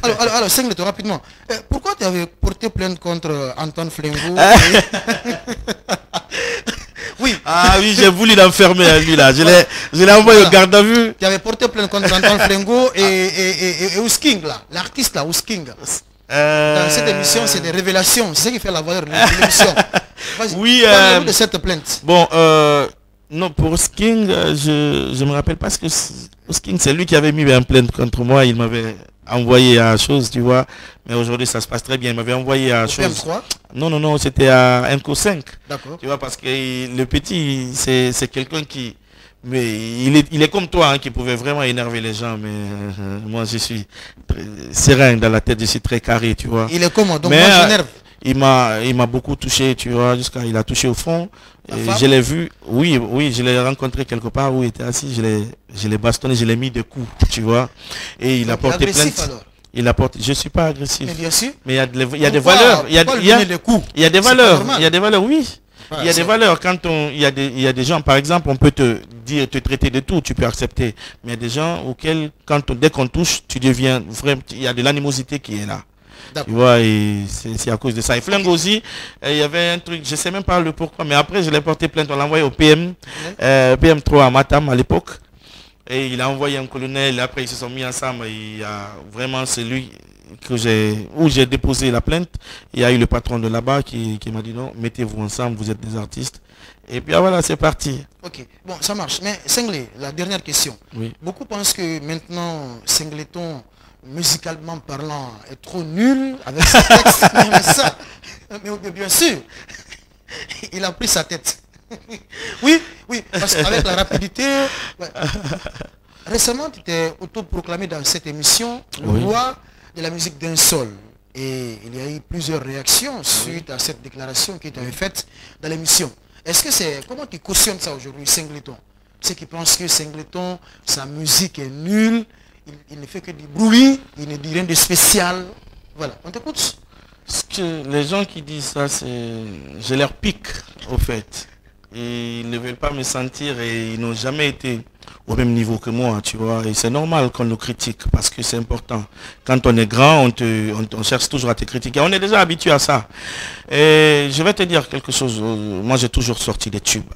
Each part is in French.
Alors Singleton, rapidement. Pourquoi tu avais porté plainte contre Antoine Flingo Oui. Ah oui, j'ai voulu l'enfermer à lui là. Je l'ai envoyé au garde à vue. Tu avais porté plainte contre Antoine Flingo et Ousking là, l'artiste là, Ousking. Dans cette émission, c'est des révélations. C'est ce qui fait la valeur de l'émission. Oui. Parlez-nous de cette plainte. Bon, non, pour Ousking, je me rappelle pas ce que Ousking, c'est lui qui avait mis une plainte contre moi. Il m'avait envoyé à chose, tu vois. Mais aujourd'hui, ça se passe très bien. Il m'avait envoyé à chose. PM3? Non, c'était à MCO5. D'accord. Tu vois, parce que le petit, c'est quelqu'un qui... Mais il est comme toi, hein, qui pouvait vraiment énerver les gens. Mais moi, je suis serein dans la tête. Je suis très carré, tu vois. Il est comment? Donc mais, moi, j'énerve. Il m'a beaucoup touché, tu vois, jusqu'à il a touché au fond. Je l'ai vu, oui, je l'ai rencontré quelque part où il était assis, je l'ai bastonné, je l'ai mis des coups, tu vois. Et il a porté plainte. Alors. Il a porté, je suis pas agressif. Mais bien sûr. Mais il y a des valeurs, il y a des valeurs, il y a des valeurs, oui. Il y a des valeurs quand il y a des gens, par exemple, on peut te traiter de tout, tu peux accepter. Mais il y a des gens auxquels, dès qu'on touche, tu deviens vraiment, il y a de l'animosité qui est là. Tu vois, et c'est à cause de ça. Et Flingo aussi, il y avait un truc, je sais même pas le pourquoi, mais après je l'ai porté plainte, on l'a envoyé au PM3 à Matam à l'époque. Et il a envoyé un colonel, après ils se sont mis ensemble, et il y a vraiment celui où j'ai déposé la plainte. Il y a eu le patron de là-bas qui m'a dit non, mettez-vous ensemble, vous êtes des artistes. Et puis voilà, c'est parti. Ok, bon, ça marche. Mais Singlé, la dernière question. Oui. Beaucoup pensent que maintenant, Singleton, musicalement parlant, est trop nul avec ses textes. mais bien sûr, il a pris sa tête. Oui, parce qu'avec la rapidité... Ouais. Récemment, tu t'es autoproclamé dans cette émission le roi de la musique d'un sol. Et il y a eu plusieurs réactions suite à cette déclaration qui t'avait faite dans l'émission. Est-ce que c'est... Comment tu cautionnes ça aujourd'hui, Singleton? Ceux qui pensent que Singleton, sa musique est nulle, il ne fait que du bruit, il ne dit rien de spécial. Voilà, on t'écoute. Parce que les gens qui disent ça, je leur pique, au fait. Et ils ne veulent pas me sentir et ils n'ont jamais été au même niveau que moi, tu vois. Et c'est normal qu'on nous critique parce que c'est important. Quand on est grand, on cherche toujours à te critiquer. On est déjà habitué à ça. Et je vais te dire quelque chose. Moi, j'ai toujours sorti des tubes.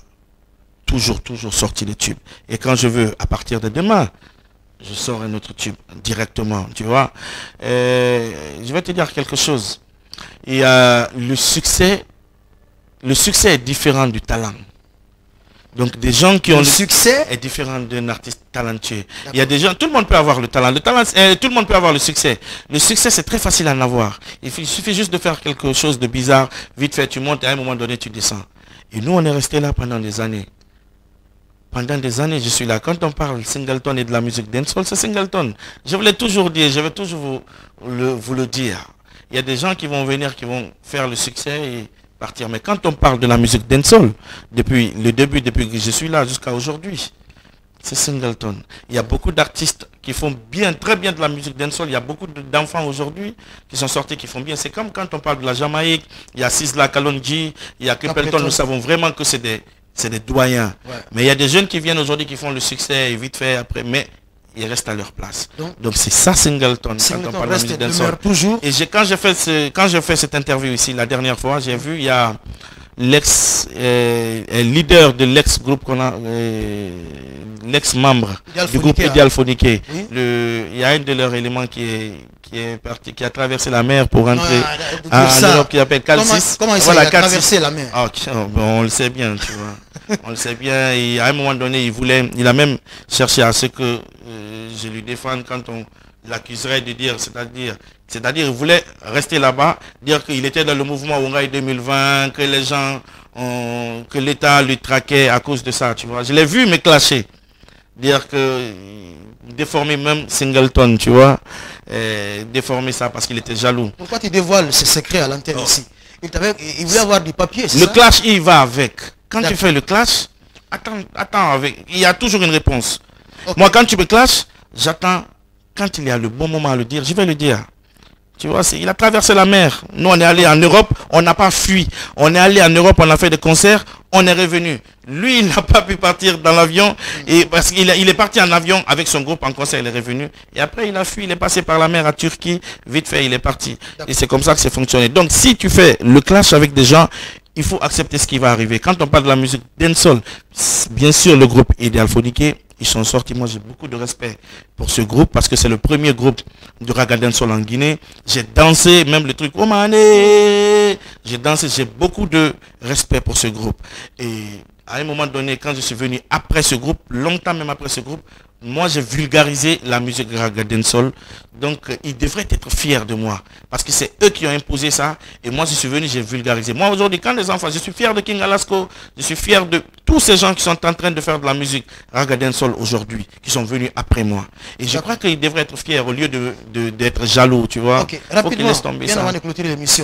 Toujours sorti des tubes. Et quand je veux, à partir de demain, je sors un autre tube directement, tu vois. Je vais te dire quelque chose. Et le succès est différent du talent. Donc des gens qui ont le succès est différent d'un artiste talentueux. Il y a des gens, tout le monde peut avoir le talent. Tout le monde peut avoir le succès. Le succès, c'est très facile à en avoir. Il suffit juste de faire quelque chose de bizarre, vite fait, tu montes et à un moment donné, tu descends. Et nous, on est resté là pendant des années. Pendant des années, je suis là. Quand on parle Singleton et de la musique dancehall, c'est Singleton. Je vous l'ai toujours dit, je vais toujours vous le dire. Il y a des gens qui vont venir, qui vont faire le succès et partir. Mais quand on parle de la musique dancehall, depuis le début, depuis que je suis là jusqu'à aujourd'hui, c'est Singleton. Il y a beaucoup d'artistes qui font bien, très bien de la musique dancehall. Il y a beaucoup d'enfants aujourd'hui qui sont sortis, qui font bien. C'est comme quand on parle de la Jamaïque, il y a Sizzla, Kalonji, il y a Capleton. Nous savons vraiment que c'est des doyens. Ouais. Mais il y a des jeunes qui viennent aujourd'hui qui font le succès et vite fait après, mais ils restent à leur place. Donc c'est ça Singleton quand on parle de la musique dancehall. Toujours. Et quand j'ai fait cette interview ici la dernière fois, j'ai vu il y a leader de l'ex-groupe qu'on a, l'ex-membre du groupe Idealphonique. Oui. Il y a un de leurs éléments qui est parti, qui a traversé la mer pour rentrer en Europe, qui s'appelle Calcis. Comment il a traversé la mer? On le sait bien, tu vois. On le sait bien. Et à un moment donné, il a même cherché à ce que je lui défende quand on l'accuserait de dire, c'est-à-dire il voulait rester là-bas, dire qu'il était dans le mouvement Wongai 2020, que les gens que l'État lui traquait à cause de ça, tu vois. Je l'ai vu me clasher, dire que déformer même Singleton, tu vois, déformer ça parce qu'il était jaloux. Pourquoi tu dévoiles ce secret à l'antenne ici? Il voulait avoir du papier, c'est ça? Le clash, il va avec. Quand tu fais le clash, attends avec. Il y a toujours une réponse. Okay. Moi, quand tu me clashes, j'attends. Quand il y a le bon moment à le dire, je vais le dire. Tu vois, il a traversé la mer. Nous, on est allé en Europe, On n'a pas fui. On est allé en Europe, on a fait des concerts, on est revenu. Lui, il n'a pas pu partir dans l'avion et parce qu'il est parti en avion avec son groupe en concert, il est revenu. Et après, il a fui, il est passé par la mer à Turquie, vite fait, il est parti. Et c'est comme ça que c'est fonctionné. Donc, si tu fais le clash avec des gens, il faut accepter ce qui va arriver. Quand on parle de la musique dancehall, bien sûr, le groupe Ideal Phonique, ils sont sortis. Moi, j'ai beaucoup de respect pour ce groupe parce que c'est le premier groupe du Raga dancehall en Guinée. J'ai dansé, même le truc Omané. J'ai dansé, j'ai beaucoup de respect pour ce groupe. Et à un moment donné, quand je suis venu après ce groupe, longtemps même après ce groupe, moi, j'ai vulgarisé la musique Raga dancehall. Donc, ils devraient être fiers de moi. Parce que c'est eux qui ont imposé ça. Et moi, je suis venu, j'ai vulgarisé. Moi, aujourd'hui, quand les enfants, je suis fier de King Alasco. Je suis fier de tous ces gens qui sont en train de faire de la musique Raga dancehall aujourd'hui. Qui sont venus après moi. Et je crois qu'ils devraient être fiers au lieu d'être jaloux, tu vois. Ok, rapidement, faut qu'ils laissent tomber bien ça. avant de clôturer l'émission.